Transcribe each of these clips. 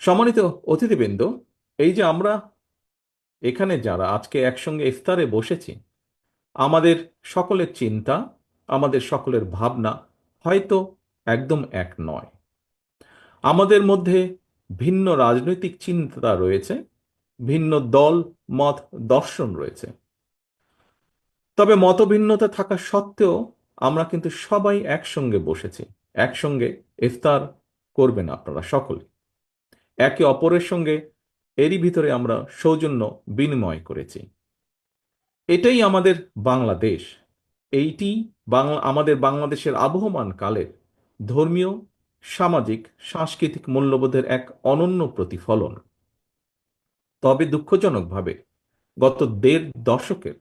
সম্মানিত অতিথিবৃন্দ, এই যে আমরা এখানে যারা আজকে একসঙ্গে ইফতারে বসেছি, আমাদের সকলের চিন্তা, আমাদের সকলের ভাবনা হয়তো একদম এক নয়। আমাদের মধ্যে ভিন্ন রাজনৈতিক চিন্তা রয়েছে, ভিন্ন দল, মত, দর্শন রয়েছে। তবে মতভিন্নতা থাকা সত্ত্বেও আমরা কিন্তু সবাই একসঙ্গে বসেছি, একসঙ্গে ইফতার করবেন আপনারা সকলে। একে অপরের সঙ্গে এরই ভিতরে আমরা সৌজন্য বিনিময় করেছি। এটাই আমাদের বাংলাদেশ। এইটি আমাদের বাংলাদেশের আবহমান কালের ধর্মীয়, সামাজিক, সাংস্কৃতিক মূল্যবোধের এক অনন্য প্রতিফলন। তবে দুঃখজনকভাবে গত দেড় দশকের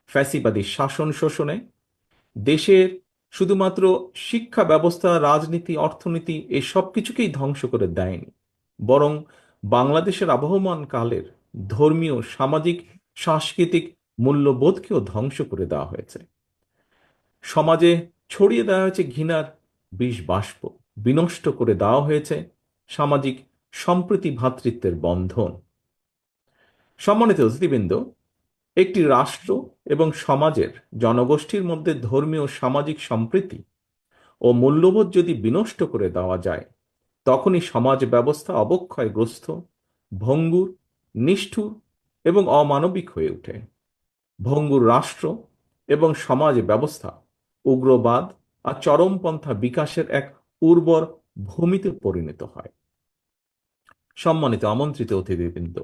ফ্যাসিবাদী শাসন শোষণে দেশের শুধুমাত্র শিক্ষা ব্যবস্থা, রাজনীতি, অর্থনীতি এই সব কিছুকেই ধ্বংস করে দেয়নি, বরং বাংলাদেশের আবহমান কালের ধর্মীয়, সামাজিক, সাংস্কৃতিক মূল্যবোধকেও ধ্বংস করে দেওয়া হয়েছে। সমাজে ছড়িয়ে দেওয়া হয়েছে ঘৃণার বিষ বাষ্প, বিনষ্ট করে দেওয়া হয়েছে সামাজিক সম্প্রীতি, ভ্রাতৃত্বের বন্ধন। সম্মানিত অতিথিবৃন্দ, একটি রাষ্ট্র এবং সমাজের জনগোষ্ঠীর মধ্যে ধর্মীয়, সামাজিক সম্প্রীতি ও মূল্যবোধ যদি বিনষ্ট করে দেওয়া যায়, তখনই সমাজ ব্যবস্থা অবক্ষয়গ্রস্ত, ভঙ্গুর, নিষ্ঠুর এবং অমানবিক হয়ে ওঠে। ভঙ্গুর রাষ্ট্র এবং সমাজ ব্যবস্থা উগ্রবাদ আর চরমপন্থা বিকাশের এক উর্বর ভূমিতে পরিণত হয়। সম্মানিত আমন্ত্রিত অতিথিবৃন্দ,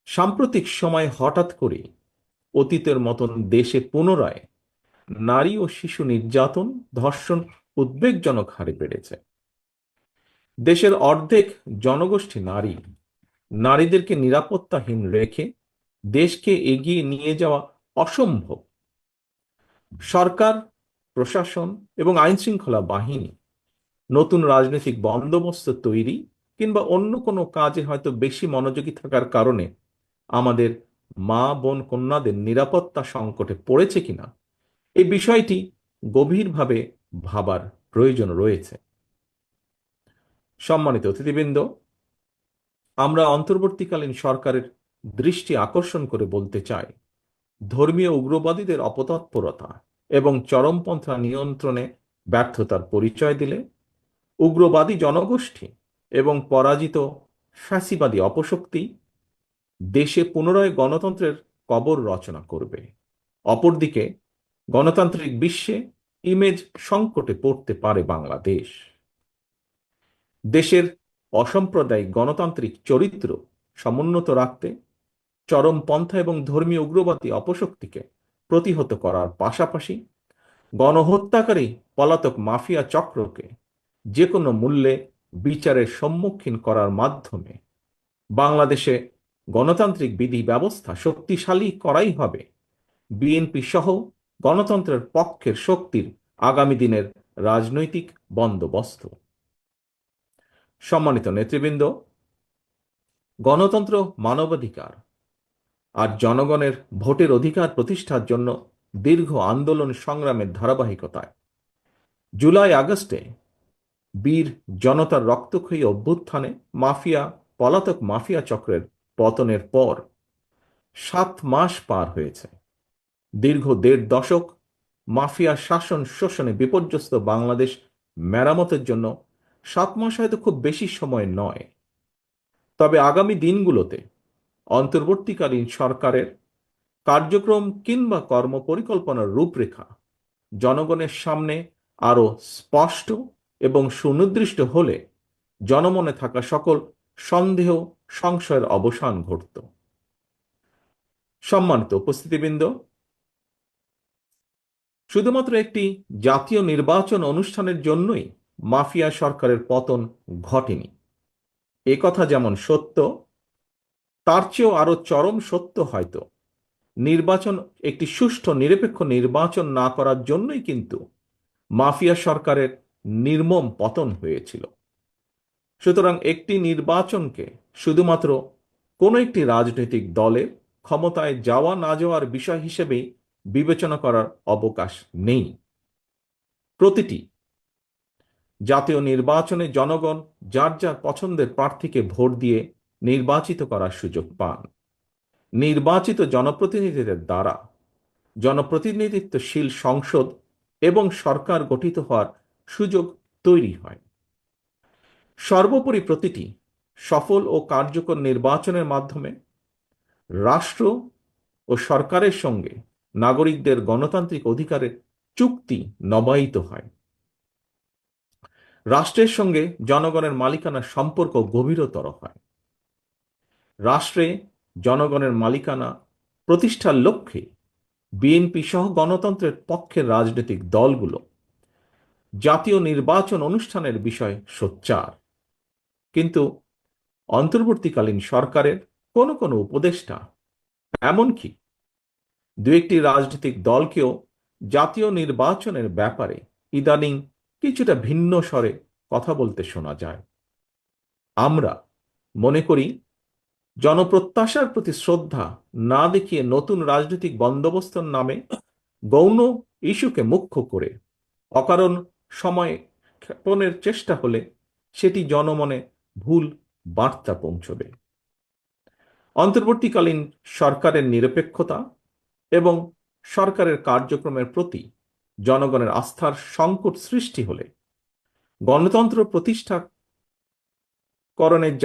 সাম্প্রতিক সময়ে হঠাৎ করে অতীতের মতন দেশে পুনরায় নারী ও শিশু নির্যাতন, ধর্ষণ উদ্বেগজনক হারে বেড়েছে। দেশের অর্ধেক জনগোষ্ঠী নারী। নারীদেরকে নিরাপত্তাহীন রেখে দেশকে এগিয়ে নিয়ে যাওয়া অসম্ভব। সরকার, প্রশাসন এবং আইনশৃঙ্খলা বাহিনী নতুন রাজনৈতিক বন্দোবস্ত তৈরি কিংবা অন্য কোনো কাজে হয়তো বেশি মনোযোগী থাকার কারণে আমাদের মা, বোন, কন্যাদের নিরাপত্তা সংকটে পড়েছে কিনা, এই বিষয়টি গভীরভাবে ভাবার প্রয়োজন রয়েছে। সম্মানিত অতিথিবৃন্দ, আমরা অন্তর্বর্তীকালীন সরকারের দৃষ্টি আকর্ষণ করে বলতে চাই, ধর্মীয় উগ্রবাদীদের অপতৎপরতা এবং চরমপন্থা নিয়ন্ত্রণে ব্যর্থতার পরিচয় দিলে উগ্রবাদী জনগোষ্ঠী এবং পরাজিত ফ্যাসিবাদী অপশক্তি দেশে পুনরায় গণতন্ত্রের কবর রচনা করবে। অপরদিকে গণতান্ত্রিক বিশ্বে ইমেজ সংকটে পড়তে পারে বাংলাদেশ। দেশের অসাম্প্রদায়িক গণতান্ত্রিক চরিত্র সমুন্নত রাখতে চরমপন্থা এবং ধর্মীয় উগ্রবাদী অপশক্তিকে প্রতিহত করার পাশাপাশি গণহত্যাকারী পলাতক মাফিয়া চক্রকে যে কোনো মূল্যে বিচারের সম্মুখীন করার মাধ্যমে বাংলাদেশে গণতান্ত্রিক বিধি ব্যবস্থা শক্তিশালী করাই হবে বিএনপি সহ গণতন্ত্রের পক্ষের শক্তির আগামী দিনের রাজনৈতিক বন্দোবস্ত। সম্মানিত নেতৃবৃন্দ, গণতন্ত্র, মানবাধিকার আর জনগণের ভোটের অধিকার প্রতিষ্ঠার জন্য দীর্ঘ আন্দোলন সংগ্রামের ধারাবাহিকতায় জুলাই আগস্টে বীর জনতার রক্তক্ষয়ী অভ্যুত্থানে পলাতক মাফিয়া চক্রের পতনের পর 7 মাস পার হয়েছে। দীর্ঘ দেড় দশক মাফিয়া শাসন শোষণে বিপর্যস্ত বাংলাদেশ মেরামতের জন্য 7 মাস হয়তো খুব বেশি সময় নয়। তবে আগামী দিনগুলোতে অন্তর্বর্তীকালীন সরকারের কার্যক্রম কিংবা কর্মপরিকল্পনার রূপরেখা জনগণের সামনে আরো স্পষ্ট এবং সুনির্দিষ্ট হলে জনমনে থাকা সকল সন্দেহ, সংশয়ের অবসান ঘটত। সম্মানিত উপস্থিতিবৃন্দ, শুধুমাত্র একটি জাতীয় নির্বাচন অনুষ্ঠানের জন্যই মাফিয়া সরকারের পতন ঘটেনি, এ কথা যেমন সত্য, তার চেয়েও আরো চরম সত্য হয়তো নির্বাচন, একটি সুষ্ঠু নিরপেক্ষ নির্বাচন না করার জন্যই কিন্তু মাফিয়া সরকারের নির্মম পতন হয়েছিল। সুতরাং একটি নির্বাচনকে শুধুমাত্র কোনো একটি রাজনৈতিক দলের ক্ষমতায় যাওয়া না যাওয়ার বিষয় হিসেবেই বিবেচনা করার অবকাশ নেই। প্রতিটি জাতীয় নির্বাচনে জনগণ যার যার পছন্দের প্রার্থীকে ভোট দিয়ে নির্বাচিত করার সুযোগ পান। নির্বাচিত জনপ্রতিনিধিদের দ্বারা জনপ্রতিনিধিত্বশীল সংসদ এবং সরকার গঠিত হওয়ার সুযোগ তৈরি হয়। সর্বোপরি প্রতিটি সফল ও কার্যকর নির্বাচনের মাধ্যমে রাষ্ট্র ও সরকারের সঙ্গে নাগরিকদের গণতান্ত্রিক অধিকারের চুক্তি নবায়িত হয়। রাষ্ট্রের সঙ্গে জনগণের মালিকানার সম্পর্ক গভীরতর হয়। রাষ্ট্রে জনগণের মালিকানা প্রতিষ্ঠার লক্ষ্যে বিএনপি সহ গণতন্ত্রের পক্ষের রাজনৈতিক দলগুলো জাতীয় নির্বাচন অনুষ্ঠানের বিষয় সোচ্চার। কিন্তু অন্তর্বর্তীকালীন সরকারের কোনো কোনো উপদেষ্টা, এমনকি দু একটি রাজনৈতিক দলকেও জাতীয় নির্বাচনের ব্যাপারে ইদানিং কিছুটা ভিন্ন স্বরে কথা বলতে শোনা যায়। আমরা মনে করি জনপ্রত্যাশার প্রতি শ্রদ্ধা না দেখিয়ে নতুন রাজনৈতিক বন্দোবস্তর নামে গৌণ ইস্যুকে মুখ্য করে অকারণ সময় ক্ষেপণের চেষ্টা হলে সেটি জনমনে ভুল বার্তা পৌঁছবে। অন্তর্বর্তীকালীন সরকারের নিরপেক্ষতা এবং সরকারের কার্যক্রমের প্রতি জনগণের আস্থার সংকট সৃষ্টি হলে গণতন্ত্র প্রতিষ্ঠাকরণের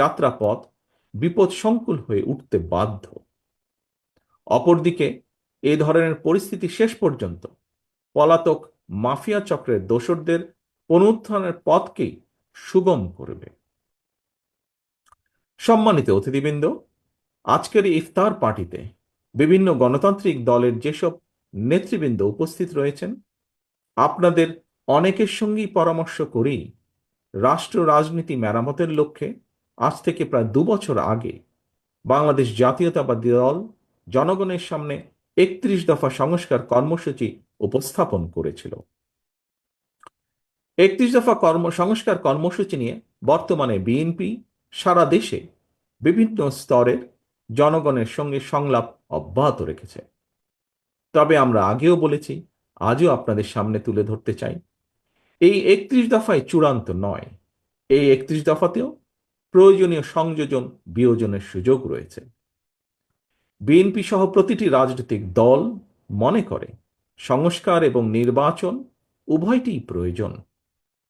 যাত্রাপথ বিপদসংকুল হয়ে উঠতে বাধ্য। অপরদিকে এ ধরনের পরিস্থিতি শেষ পর্যন্ত পলাতক মাফিয়া চক্রের দোসরদের পুনরুত্থানের পথকেই সুগম করবে। সম্মানিত অতিথিবৃন্দ, আজকের এই ইফতার পার্টিতে বিভিন্ন গণতান্ত্রিক দলের যেসব নেতৃবৃন্দ উপস্থিত রয়েছেন, আপনাদের অনেকের সঙ্গেই পরামর্শ করেই রাষ্ট্র রাজনীতি মেরামতের লক্ষ্যে আজ থেকে প্রায় 2 বছর আগে বাংলাদেশ জাতীয়তাবাদী দল জনগণের সামনে 31 দফা সংস্কার কর্মসূচি উপস্থাপন করেছিল। 31 দফা সংস্কার কর্মসূচি নিয়ে বর্তমানে বিএনপি সারা দেশে বিভিন্ন স্তরের জনগণের সঙ্গে সংলাপ অব্যাহত রেখেছে। তবে আমরা আগেও বলেছি, আজও আপনাদের সামনে তুলে ধরতে চাই, এই 31 দফায় চূড়ান্ত নয়। এই 31 দফাতেও প্রয়োজনীয় সংযোজন বিয়োজনের সুযোগ রয়েছে। বিএনপি সহ প্রতিটি রাজনৈতিক দল মনে করে সংস্কার এবং নির্বাচন উভয়টিই প্রয়োজন।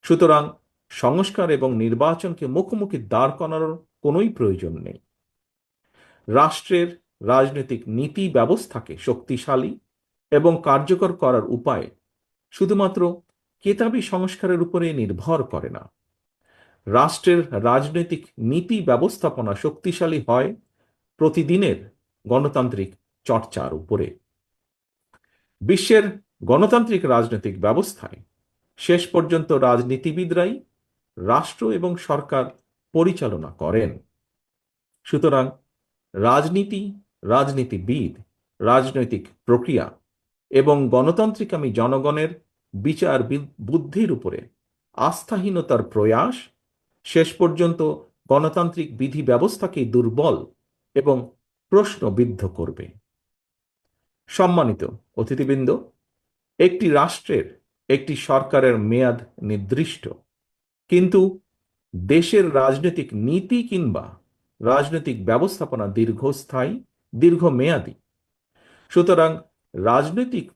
সুতরাং সংস্কার এবং নির্বাচনকে মুখোমুখি দাঁড় করানোর কোনোই প্রয়োজন নেই। রাষ্ট্রের রাজনৈতিক নীতি ব্যবস্থাকে শক্তিশালী এবং কার্যকর করার উপায় শুধুমাত্র কেতাবি সংস্কারের উপরে নির্ভর করে না। রাষ্ট্রের রাজনৈতিক নীতি ব্যবস্থাপনা শক্তিশালী হয় প্রতিদিনের গণতান্ত্রিক চর্চার উপরে। বিশ্বের গণতান্ত্রিক রাজনৈতিক ব্যবস্থায় শেষ পর্যন্ত রাজনীতিবিদরাই রাষ্ট্র এবং সরকার পরিচালনা করেন। সুতরাং রাজনীতি, রাজনীতিবিদ, রাজনৈতিক প্রক্রিয়া এবং গণতান্ত্রিকামী জনগণের বিচার বুদ্ধির উপরে আস্থাহীনতার প্রয়াস শেষ পর্যন্ত গণতান্ত্রিক বিধি ব্যবস্থাকে দুর্বল এবং প্রশ্নবিদ্ধ করবে। সম্মানিত অতিথিবৃন্দ, একটি রাষ্ট্রের একটি সরকারের মেয়াদ নির্দিষ্ট, কিন্তু দেশের রাজনৈতিক নীতি কিংবা রাজনৈতিক ব্যবস্থাপনা দীর্ঘস্থায়ী, দীর্ঘমেয়াদী। সুতরাং রাজনৈতিক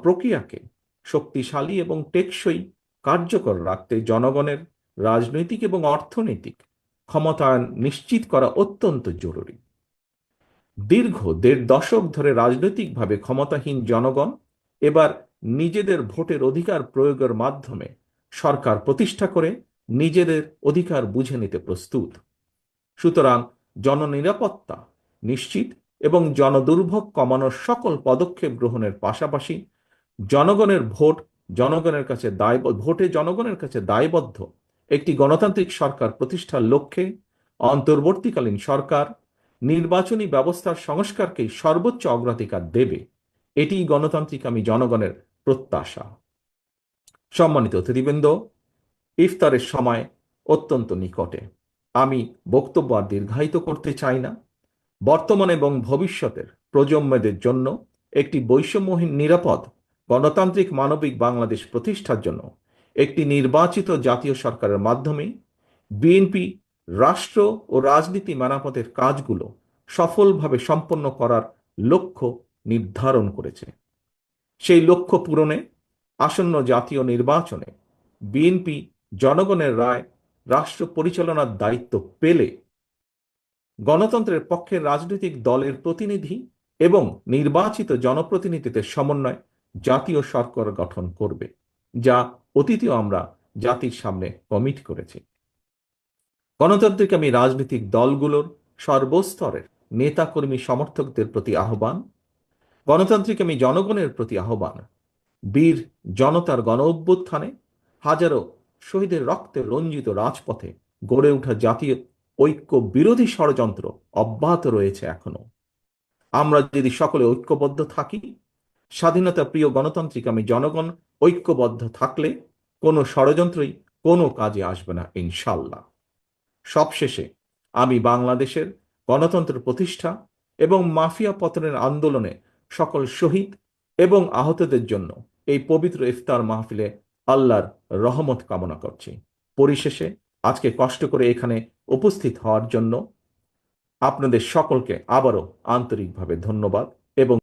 প্রক্রিয়াকে শক্তিশালী এবং টেকসই কার্যকর রাখতে জনগণের রাজনৈতিক এবং অর্থনৈতিক ক্ষমতায়ন নিশ্চিত করা অত্যন্ত জরুরি। দীর্ঘ 1.5 দশক ধরে রাজনৈতিকভাবে ক্ষমতাহীন জনগণ এবার নিজেদের ভোটের অধিকার প্রয়োগের মাধ্যমে সরকার প্রতিষ্ঠা করে নিজেদের অধিকার বুঝে নিতে প্রস্তুত। সুতরাং জননিরাপত্তা নিশ্চিত এবং জনদুর্ভোগ কমানোর সকল পদক্ষেপ গ্রহণের পাশাপাশি জনগণের ভোটে জনগণের কাছে দায়বদ্ধ একটি গণতান্ত্রিক সরকার প্রতিষ্ঠার লক্ষ্যে অন্তর্বর্তীকালীন সরকার নির্বাচনী ব্যবস্থার সংস্কারকেই সর্বোচ্চ অগ্রাধিকার দেবে। এটি গণতান্ত্রিকামী জনগণের প্রত্যাশা। সম্মানিত অতিথিবৃন্দ, ইফতারের সময় অত্যন্ত নিকটে। আমি বক্তব্য আর দীর্ঘায়িত করতে চাই না। বর্তমান এবং ভবিষ্যতের প্রজন্মদের জন্য একটি বৈষম্যহীন, নিরাপদ, গণতান্ত্রিক মানবিক বাংলাদেশ প্রতিষ্ঠার জন্য একটি নির্বাচিত জাতীয় সরকারের মাধ্যমে বিএনপি রাষ্ট্র ও রাজনীতি মেরামতের কাজগুলো সফলভাবে সম্পন্ন করার লক্ষ্য নির্ধারণ করেছে। সেই লক্ষ্য পূরণে আসন্ন জাতীয় নির্বাচনে বিএনপি জনগণের রায় রাষ্ট্র পরিচালনার দায়িত্ব পেলে গণতন্ত্রের পক্ষের রাজনৈতিক দলের প্রতিনিধি এবং নির্বাচিত জনপ্রতিনিধিদের সমন্বয় জাতীয় সরকার গঠন করবে, যা অতীতেও আমরা জাতির সামনে কমিট করেছি। গণতান্ত্রিক রাজনৈতিক দলগুলোর সর্বস্তরের নেতাকর্মী সমর্থকদের প্রতি আহ্বান, গণতান্ত্রিক জনগণের প্রতি আহ্বান, বীর জনতার গণ অভ্যুত্থানে হাজারো শহীদের রক্তে রঞ্জিত রাজপথে গড়ে ওঠা জাতীয় ঐক্য বিরোধী ষড়যন্ত্র অব্যাহত রয়েছে এখনো। আমরা যদি সকলে ঐক্যবদ্ধ থাকি, স্বাধীনতা প্রিয় গণতান্ত্রিক জনগণ ঐক্যবদ্ধ থাকলে কোনো ষড়যন্ত্রই কোনো কাজে আসবে না ইনশাল্লাহ। সবশেষে আমি বাংলাদেশের গণতন্ত্র প্রতিষ্ঠা এবং মাফিয়া পতনের আন্দোলনে সকল শহীদ এবং আহতদের জন্য এই পবিত্র ইফতার মাহফিলে আল্লাহর রহমত কামনা করছি। পরিশেষে আজকে কষ্ট করে এখানে উপস্থিত হওয়ার জন্য আপনাদের সকলকে আবারও আন্তরিকভাবে ধন্যবাদ এবং